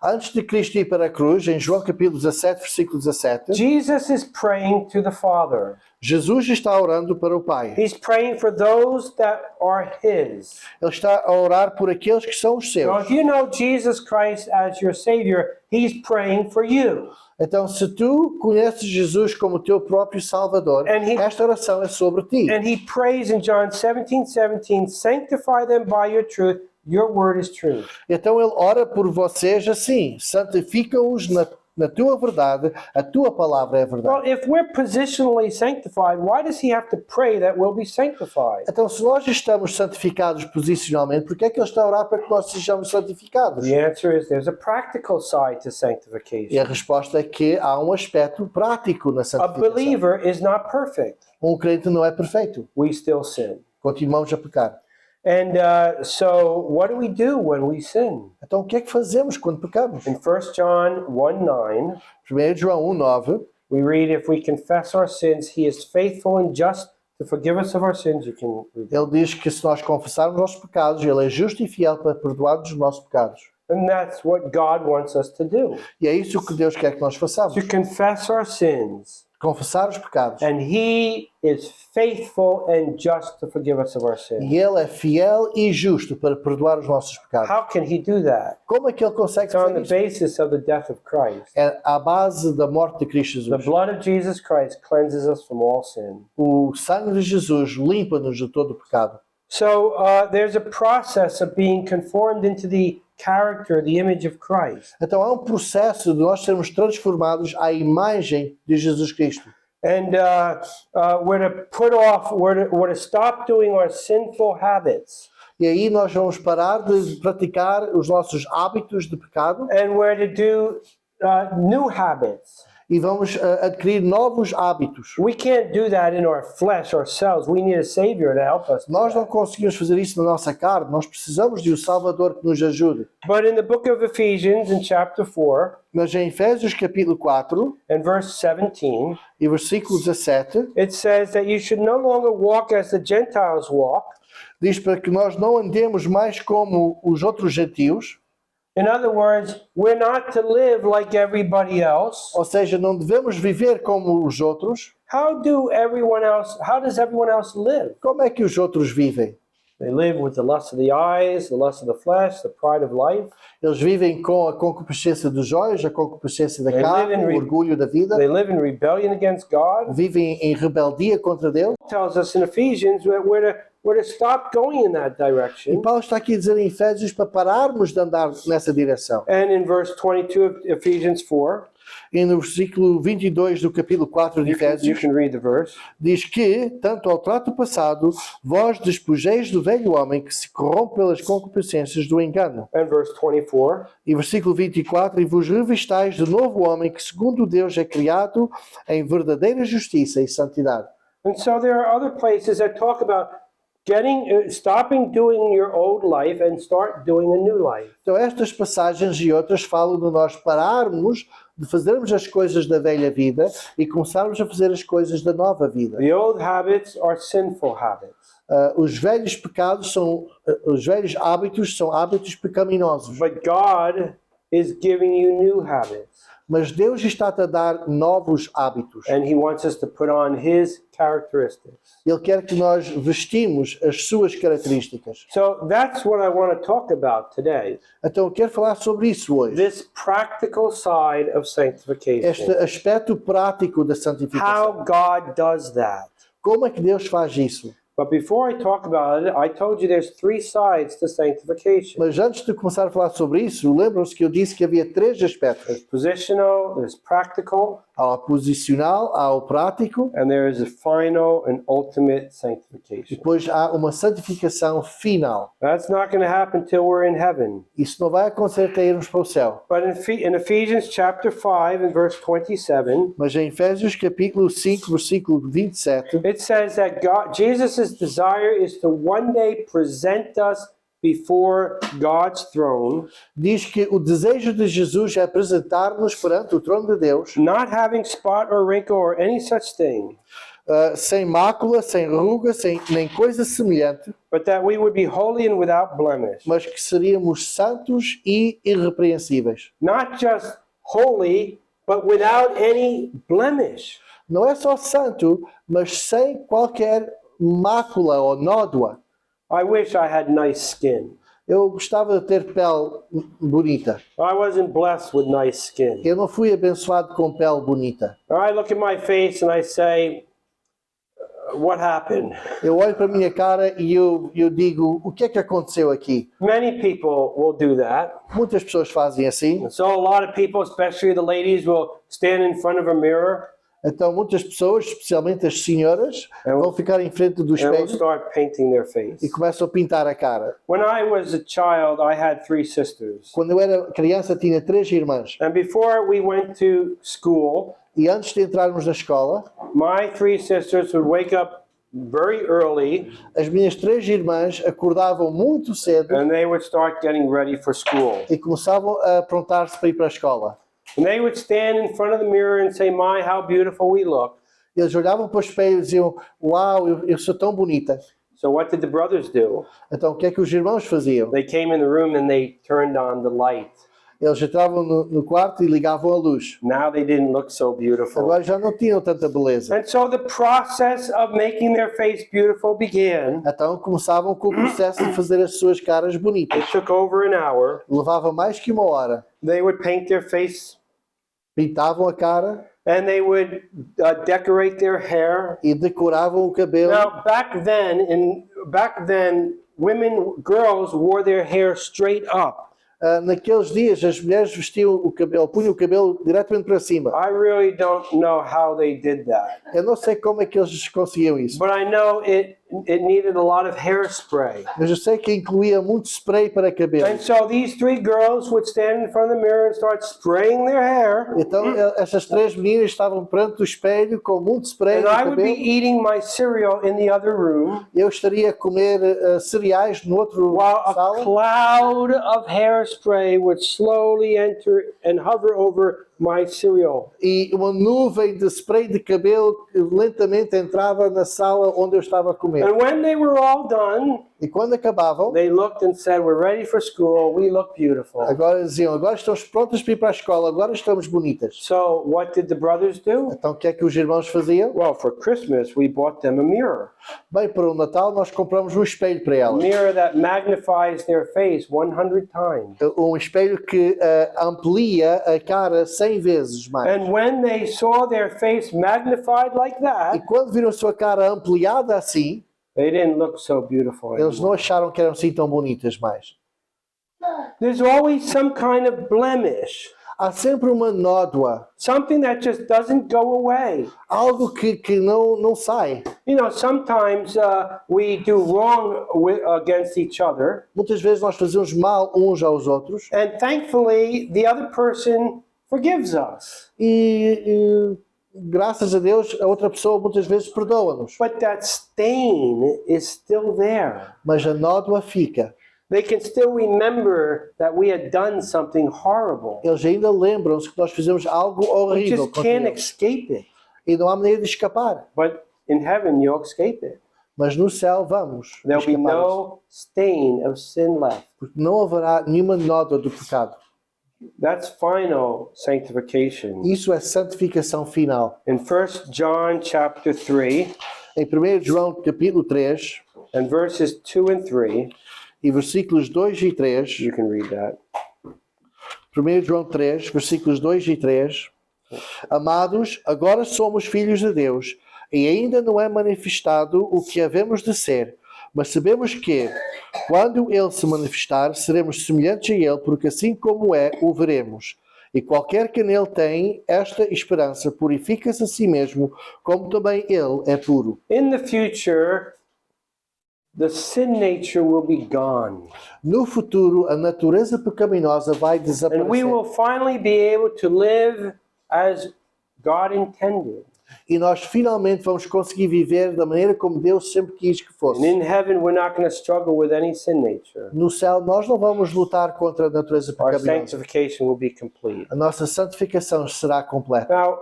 Antes de Cristo ir para a cruz, em João capítulo 17, versículo 17,
Jesus is praying to the Father.
Jesus está orando para o Pai.
He's praying for those that are his.
Ele está a orar por aqueles que são os
Now,
seus.
if you know Jesus Christ as your Savior, he's praying for you.
Então, se tu conheces Jesus como teu próprio Salvador,
And he-
esta oração é sobre ti.
And he prays in John 17:17, sanctify them by your truth. Your word is truth.
Então ele ora por vocês assim, santifica-os na tua verdade, a tua palavra é verdade.
Well, if we're positionally sanctified, why does he have to pray that we'll be sanctified?
Então, se nós estamos santificados posicionalmente, por que é que ele está a orar para que nós sejamos santificados?
The answer is there's a practical side to
E a
sanctification.
resposta é que há um aspecto prático na
A
santificação.
believer is not perfect.
Um crente não é perfeito.
We still sin.
Continuamos a pecar.
And so what do we do when we sin?
Então, o que é que fazemos quando pecamos?
In 1 John 1:9,
1 João 1,9
we read, if we confess our sins, he is faithful and just to forgive us of our sins. You can read that.
ele diz que se nós confessarmos nossos pecados, ele é justo e fiel para perdoar-nos os nossos pecados.
And that's what God wants us to do.
E é isso que Deus quer que nós façamos.
To confess our sins.
Confessar os pecados.
And he is faithful and just to forgive us of our sins.
E ele é fiel e justo para perdoar os nossos pecados.
How can he do that?
Como é que ele consegue
It's on the
fazer isso?
basis of the death of Christ.
É à base da morte de Cristo
The
Jesus.
blood of Jesus Christ cleanses us from all sin.
O sangue de Jesus limpa-nos de todo o pecado.
So there's a process of being conformed into the character, the image of Christ.
Então há um processo de nós sermos transformados à imagem de Jesus Cristo.
And we're to put off, we're to stop doing our sinful habits.
E aí nós vamos parar de praticar os nossos hábitos de pecado
And we're to do new habits.
e vamos adquirir novos hábitos.
We can't do that in our flesh ourselves. We need a Savior to help us. do
Nós
that.
não conseguimos fazer isso na nossa carne, nós precisamos de um Salvador que nos ajude.
But in the book of Ephesians, in chapter 4
Mas em Efésios capítulo 4
and verse 17,
e versículo 17,
it says that you should no longer walk as the Gentiles walk.
diz para que nós não andemos mais como os outros gentios,
In other words, we're not to live like everybody else.
ou seja, não devemos viver como os outros.
How does everyone else live?
Como é que os outros vivem?
They live with the lust of the eyes, the lust of the flesh, the pride of life.
Eles vivem com a concupiscência dos olhos, a concupiscência da
They
carne,
live in
o orgulho da vida.
They live in rebellion against God.
Vivem em rebeldia contra Deus.
It tells us in Ephesians that we're to stop going in that
E
direction.
Paulo está aqui a dizer em Efésios para pararmos de andar nessa direção.
And in verse 22 of Ephesians 4,
E no versículo 22 do capítulo 4 de
you
Efésios,
can read the verse.
diz que, tanto ao trato passado, vós despojeis do velho homem que se corrompe pelas concupiscências do engano.
And verse 24,
E versículo 24, e vos revistais de novo homem que segundo Deus é criado em verdadeira justiça e santidade.
and so there are other places that talk about stopping doing your old life and start doing a new life.
Então estas passagens e outras falam de nós pararmos de fazermos as coisas da velha vida e começarmos a fazer as coisas da nova vida.
The old habits are sinful habits.
Os velhos pecados são, os velhos hábitos são hábitos pecaminosos.
But God is giving you new habits.
Mas Deus está-te a dar novos hábitos.
And He wants us to put on His characteristics.
Ele quer que nós vestimos as suas características.
So that's what I want to talk about today.
Então eu quero falar sobre isso hoje.
This practical side of
Este
sanctification.
aspecto prático da santificação.
How God does that.
Como é que Deus faz isso?
But before I talk about it, I told you there's three sides to sanctification.
Mas antes de começar a falar sobre isso, lembram-se que eu disse que havia três aspectos.
There's positional, there's practical,
Há o posicional, há o prático,
and there is a final and ultimate
e
sanctification.
depois há uma santificação final.
That's not going to happen till we're in heaven.
Isso não vai acontecer até irmos para o céu.
But in Ephesians chapter 5 and verse 27,
Mas em Efésios capítulo 5, versículo 27,
it says that Jesus' desire is to one day present us before God's throne,
diz que o desejo de Jesus é apresentar-nos perante o trono de Deus,
not having spot or wrinkle or any such thing,
sem mácula, sem ruga, sem nem coisa semelhante,
but that we would be holy and without blemish.
mas que seríamos santos e irrepreensíveis.
Not just holy, but without any blemish.
Não é só santo, mas sem qualquer mácula ou nódoa.
I wish I had nice skin.
Eu gostava de ter pele bonita.
I wasn't blessed with nice skin.
Eu não fui abençoado com pele bonita.
I look at my face and I say, what happened?
Eu olho para a minha cara e eu digo, o que é que aconteceu aqui?
Many people will do that.
Muitas pessoas fazem assim.
So a lot of people, especially the ladies, will stand in front of a mirror
Então muitas pessoas, especialmente as senhoras, vão ficar em frente do
and will
espelho
start painting their face.
e começam a pintar a cara.
When I was a child, I had 3 sisters.
Quando eu era criança tinha 3 irmãs.
And before we went to school,
E antes de entrarmos na escola,
my 3 sisters would wake up very early
as minhas 3 irmãs acordavam muito cedo
and they would start getting ready for school.
e começavam a aprontar-se para ir para a escola.
And they would stand in front of the mirror and say, "My, how beautiful we look."
Eles olhavam para o espelho e diziam, uau, eu sou tão bonita.
So what did the brothers do?
Então o que é que os irmãos faziam?
They came in the room and they turned on the light.
Eles entravam no quarto e ligavam a luz.
Now they didn't look so beautiful.
Agora já não tinham tanta beleza.
And so the process of making their face beautiful began.
Então começavam com o processo de fazer as suas caras bonitas.
It took over an hour.
Levava mais que 1 hora.
They would paint their face
Pintavam a cara
and they would decorate their hair.
e decoravam o cabelo.
Now back then, girls wore their hair straight up.
Naqueles dias as mulheres vestiam o cabelo, punham o cabelo diretamente para cima.
I really don't know how they did that,
Eu não sei como é que eles conseguiam isso.
but I know it needed a lot of hairspray.
Mas eu sei que incluía muito spray para cabelo.
And so these 3 girls would stand in front of the mirror and start spraying their hair.
Então essas 3 meninas estavam perante o espelho com muito spray no
And I would be
cabelo.
eating my cereal in the other room
Eu estaria a comer cereais no outro
while a
sala.
cloud of hairspray would slowly enter and hover over my cereal.
E uma nuvem de spray de cabelo que lentamente entrava na sala onde eu estava a comer.
And when they were all done,
E quando acabavam,
they looked and said, "We're ready for school. We look beautiful."
agora diziam, agora estamos prontas para ir para a escola, agora estamos bonitas.
So what did the brothers do?
Então o que é que os irmãos faziam?
Well, for Christmas, we bought them a mirror.
Bem, para o Natal nós compramos um espelho para
A
elas.
mirror that magnifies their face 100 times.
Um espelho que amplia a cara 100 vezes mais.
And when they saw their face magnified like
E
that,
quando viram a sua cara ampliada assim,
they didn't look so beautiful
eles não
anymore.
acharam que eram assim tão bonitas mais.
There's always some kind of blemish,
Há sempre uma nódoa,
something that just doesn't go away.
algo que não sai.
You know, sometimes we do wrong against each other,
Muitas vezes nós fazemos mal uns aos outros
and thankfully the other person forgives us.
e graças a Deus, a outra pessoa muitas vezes perdoa-nos.
But that stain is still there.
Mas a nódoa fica.
They can still remember that we had done something horrible.
Eles ainda lembram-se que nós fizemos algo
You
horrível
just
contra
can't
eles.
escape it.
E não há maneira de escapar.
But in heaven, you'll escape it.
Mas no céu vamos
There'll be
escapar disso.
no stain of sin left.
Porque não haverá nenhuma nódoa do pecado.
That's final sanctification.
Isso é santificação final.
In 1 John chapter 3
Em 1 João capítulo 3
and verses 2 and 3,
e versículos 2 e 3,
you can read that.
1 João 3, versículos 2 e 3, amados, agora somos filhos de Deus e ainda não é manifestado o que havemos de ser, mas sabemos que, quando Ele se manifestar, seremos semelhantes a Ele, porque assim como é, o veremos. E qualquer que nele tem esta esperança purifica-se a si mesmo, como também Ele é puro.
In the future, the sin nature will be gone.
No futuro, a natureza pecaminosa vai
And we
desaparecer.
will finally be able to live as God intended.
E nós finalmente vamos conseguir viver da maneira como Deus sempre quis que
And
fosse.
in heaven, we're not going to struggle with any sin nature.
No céu, nós não vamos lutar contra a natureza
Our
pecaminosa.
sanctification will be complete.
A nossa santificação será completa.
Now,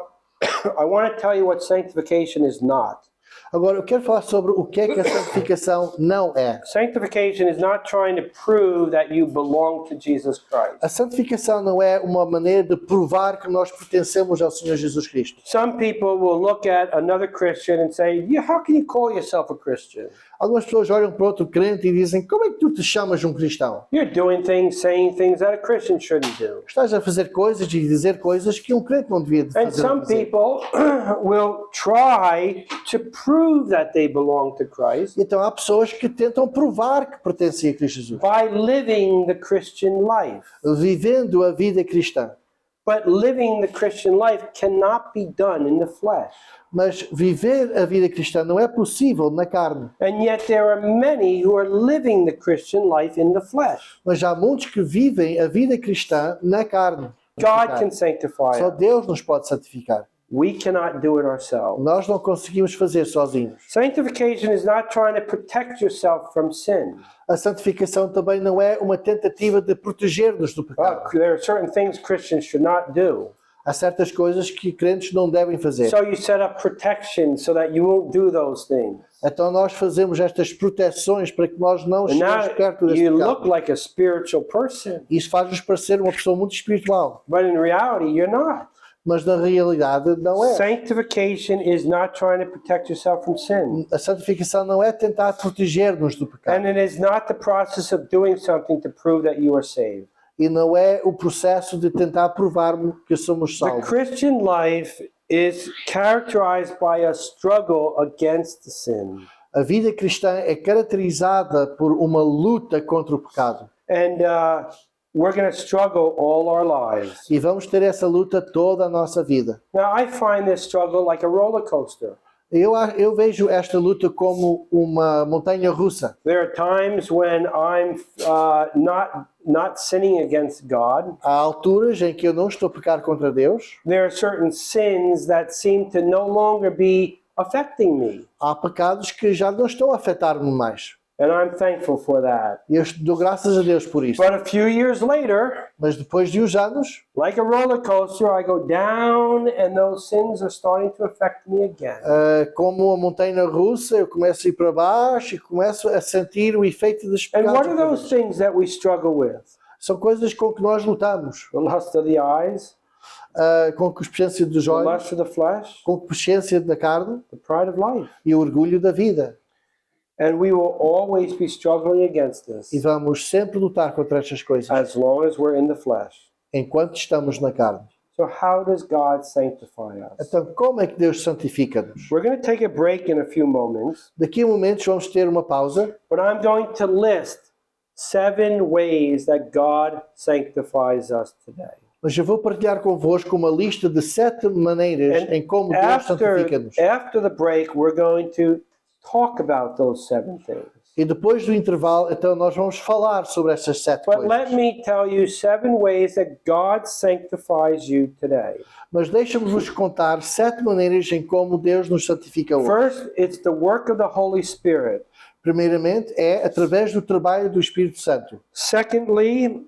I want to tell you what sanctification is not.
Agora, eu quero falar sobre o que é que a santificação não é.
Sanctification is not trying to prove that you belong to Jesus Christ.
A santificação não é uma maneira de provar que nós pertencemos ao Senhor Jesus Cristo.
Some people will look at another Christian and say, how can you call yourself a Christian?
Algumas pessoas olham para outro crente e dizem: como é que tu te chamas um cristão?
You're doing things, saying things that a Christian shouldn't do.
Estás a fazer coisas e dizer coisas que um crente não devia
And
fazer. ou
some
dizer.
people will try to prove that they belong to Christ
Então há pessoas que tentam provar que pertencem a Cristo Jesus,
by living the Christian life.
vivendo a vida cristã.
But living the Christian life cannot be done in the flesh.
Mas viver a vida cristã não é possível na carne.
And yet there are many who are living the Christian life in the flesh.
Mas há muitos que vivem a vida cristã na carne.
God can sanctify
Só
us.
Deus nos pode santificar.
We cannot do it ourselves.
Nós não conseguimos fazer sozinhos.
Sanctification is not trying to protect yourself from sin.
A santificação também não é uma tentativa de proteger-nos do pecado.
There are certain things Christians should not do.
Há certas coisas que crentes não devem fazer.
So you set up protection so that you won't do those things.
Então nós fazemos estas proteções para que nós não
And
cheguemos
now
perto deste
you look
pecado.
like a spiritual person,
Isso faz-nos parecer uma pessoa muito espiritual.
but in reality, you're not.
Mas na realidade não é.
Sanctification is not trying to protect yourself from sin.
A santificação não é tentar proteger-nos do pecado.
And it is not the process of doing something to prove that you are saved.
E não é o processo de tentar provar-me que somos
The
salvos.
Christian life is characterized by a struggle against sin.
A vida cristã é caracterizada por uma luta contra o pecado.
And we're going to struggle all our lives.
E vamos ter essa luta toda a nossa vida.
Now, I find this struggle like a roller coaster.
Eu vejo esta luta como uma montanha russa.
There are times when I'm not sinning against God.
Há alturas em que eu não estou a pecar contra Deus.
There are certain sins that seem to no longer be affecting me.
Há pecados que já não estão a afetar-me mais.
And I'm thankful for that.
E eu dou graças a Deus por isso.
But a few years later,
Mas depois de uns anos,
like a roller coaster, I go down and those sins are starting to affect me again.
como uma montanha russa, eu começo a ir para baixo e começo a sentir o efeito dos
And
pecados.
what are
outra
those
vez.
things that we struggle with?
São coisas com que nós lutamos.
The lust of the eyes,
Com a concupiscência dos
the
olhos,
lust of the flesh,
com a concupiscência da carne
the pride of life.
e o orgulho da vida.
And we will always be struggling against this
E vamos sempre lutar contra estas coisas,
as long as we're in the flesh.
enquanto estamos na carne.
So how does God sanctify us?
Então, como é que Deus santifica-nos?
We're going to take a break in a few moments,
Daqui a momentos vamos ter uma pausa,
but I'm going to list 7 ways that God sanctifies us today.
mas eu vou partilhar convosco uma lista de 7 maneiras em como Deus santifica-nos.
After the break, we're going to talk about those 7 things.
E depois do intervalo, então nós vamos falar sobre essas 7
But
coisas.
let me tell you 7 ways that God sanctifies you today.
Mas deixa-me vos contar 7 maneiras em como Deus nos santifica hoje.
First, it's the work of the Holy Spirit.
Primeiramente, é através do trabalho do Espírito Santo.
Secondly,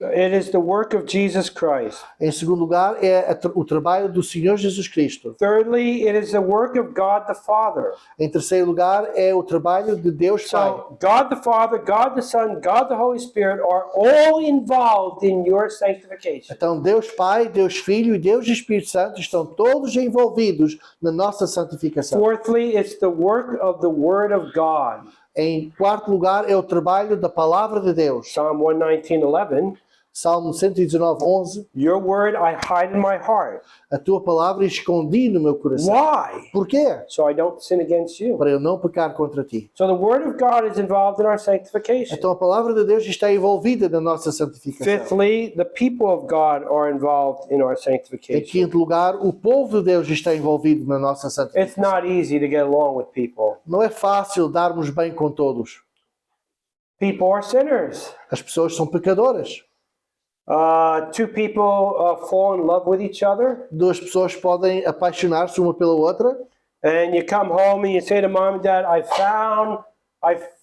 it is the work of Jesus Christ.
Em segundo lugar, é o trabalho do Senhor Jesus Cristo.
Thirdly, it is the work of God the Father.
Em terceiro lugar, é o trabalho de Deus Pai.
So, God the Father, God the Son, God the Holy Spirit are all involved in your sanctification.
Então, Deus Pai, Deus Filho e Deus Espírito Santo estão todos envolvidos na nossa santificação.
Fourthly, it's the work of the Word of God.
Em quarto lugar, é o trabalho da Palavra de Deus.
Psalm 119:11.
Salmo 119, 11.
Your word I hide in my heart.
A tua palavra escondi no meu coração.
Why?
Porquê?
So I don't sin against you.
Para eu não pecar contra ti.
So the Word of God is involved in our sanctification.
Então a palavra de Deus está envolvida na nossa santificação.
Fifthly, the people of God are involved in our
Em
sanctification.
quinto lugar, o povo de Deus está envolvido na nossa
It's
santificação.
not easy to get along with people.
Não é fácil darmos bem com todos.
People are sinners.
As pessoas são pecadoras.
Two people fall in love with each other,
Duas pessoas podem apaixonar-se uma pela outra.
and you come home and you say to mom and dad, I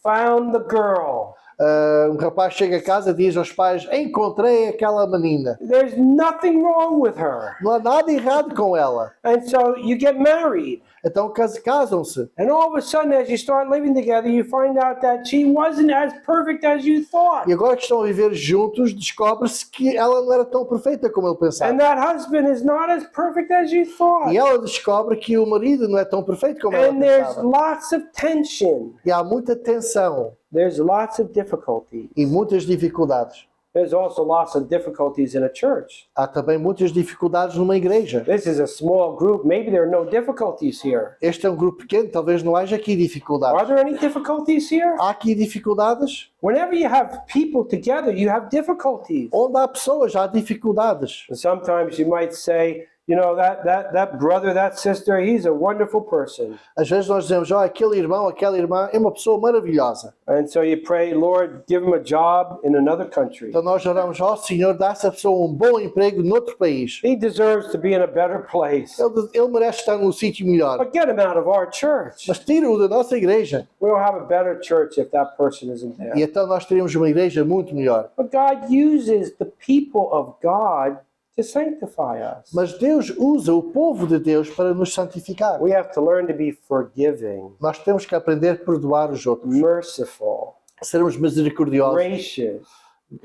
found the girl.
Um rapaz chega a casa e diz aos pais: encontrei aquela menina.
There's nothing wrong with her.
Não há nada errado com ela.
And so you get married.
Então casam-se.
And all of a sudden, as you start living together, you find out that she wasn't as perfect as you thought.
E agora que estão a viver juntos, descobre-se que ela não era tão perfeita como ele pensava.
And that husband is not as perfect as you thought.
E ela descobre que o marido não é tão perfeito como ela
And there's
pensava.
lots of tension.
E há muita tensão
There's lots of difficulty.
e muitas dificuldades.
There's also lots of difficulties in a church.
Há também muitas dificuldades numa igreja.
This is a small group. Maybe there are no difficulties here.
Este é um grupo pequeno, talvez não haja aqui
Are
dificuldades.
there any difficulties here?
Há aqui dificuldades?
Whenever you have people together, you have difficulties.
Onde há pessoas, há dificuldades.
And sometimes you might say, you know, that brother, that sister, he's a wonderful person.
Às vezes nós dizemos: oh, aquele irmão, aquela irmã é uma pessoa maravilhosa.
And so you pray, Lord, give him a job in another country.
Então nós oramos: ó Senhor, dá a essa pessoa um bom emprego noutro país.
He deserves to be in a better place.
Ele merece estar num sítio melhor.
But get him out of our church.
Mas tira-o da nossa igreja.
We'll have a better church if that person isn't
E
there.
então nós teríamos uma igreja muito melhor.
But God uses the people of God to sanctify us.
Mas Deus usa o povo de Deus para nos santificar.
We have to learn to be forgiving,
Nós temos que aprender a perdoar os outros.
merciful,
Sermos misericordiosos,
gracious,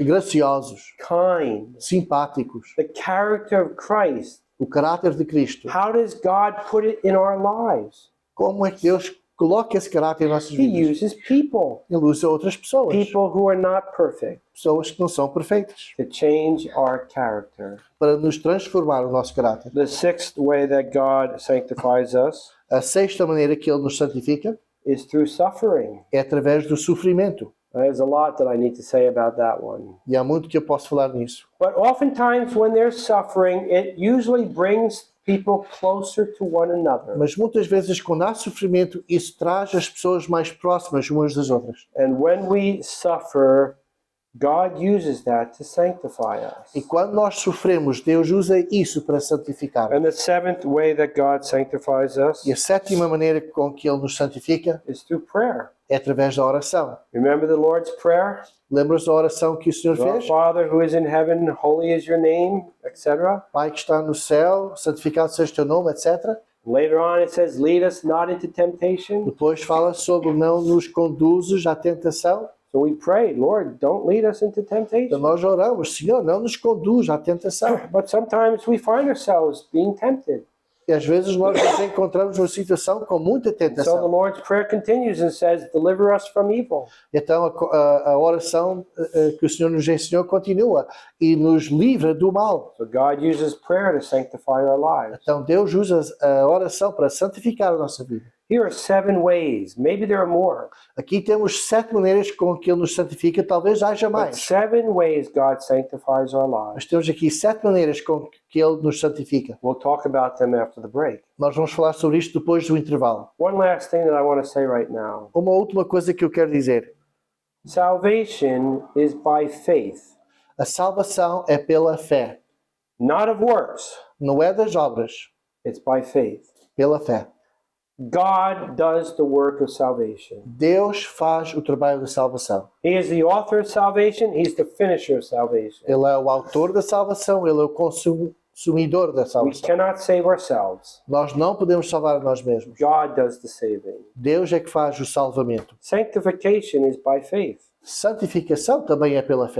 graciosos,
kind.
simpáticos.
The character of Christ.
O caráter de Cristo.
How does God put it in our lives?
Como é que Deus coloca esse caráter em nossas
He
vidas?
uses people,
Ele usa outras pessoas.
people who are not perfect,
Pessoas que não são perfeitas.
to change our character.
Para nos transformar o nosso caráter.
The sixth way that God sanctifies us
A sexta maneira que Ele nos santifica
is through suffering.
é através do sofrimento.
There's a lot that I need to say about that one.
E há muito que eu posso falar nisso.
But oftentimes, when there's suffering, it usually brings people closer to one another.
Mas muitas vezes, quando há sofrimento, isso traz as pessoas mais próximas umas das outras.
And when we suffer, God uses that to sanctify us.
E quando nós sofremos, Deus usa isso para santificar.
And the seventh way that God sanctifies us
E a sétima maneira com que Ele nos santifica
is through prayer.
é através da oração.
Remember the Lord's Prayer?
Lembras da oração que o Senhor
Our
fez?
Father who is in heaven, holy is your name, etc.
Pai que está no céu, santificado seja o teu nome, etc.
Later on it says, lead us not into temptation.
Depois fala sobre não nos conduzes à tentação.
So we pray, Lord, don't lead us into
Então
temptation.
nós oramos: Senhor, não nos conduz à tentação.
But sometimes we find ourselves being tempted.
E às vezes nós nos encontramos numa situação com muita
So the
tentação.
Lord's Prayer continues and says, deliver us from evil.
Então a oração que o Senhor nos ensinou continua e nos livra do mal.
So God uses prayer to sanctify our lives.
Então Deus usa a oração para santificar a nossa vida.
Here are 7 ways. Maybe there are more.
Aqui temos 7 maneiras com que Ele nos santifica, talvez haja
But
mais.
7 ways God sanctifies our
Mas
lives.
temos aqui 7 maneiras com que Ele nos santifica.
We'll talk about them after the break.
Nós vamos falar sobre isto depois do intervalo.
One last thing that I want to say right now.
Uma última coisa que eu quero dizer.
Salvation is by faith,
A salvação é pela fé.
not of works.
Não é das obras,
It's by faith.
pela fé.
God does the work of salvation.
Deus faz o trabalho da salvação.
He is the author of salvation. He's the finisher of salvation.
Ele é o autor da salvação, Ele é o consumidor da
We
salvação.
cannot save ourselves.
Nós não podemos salvar a nós mesmos.
God does the saving.
Deus é que faz o salvamento.
Sanctification is by faith.
Santificação também é pela fé.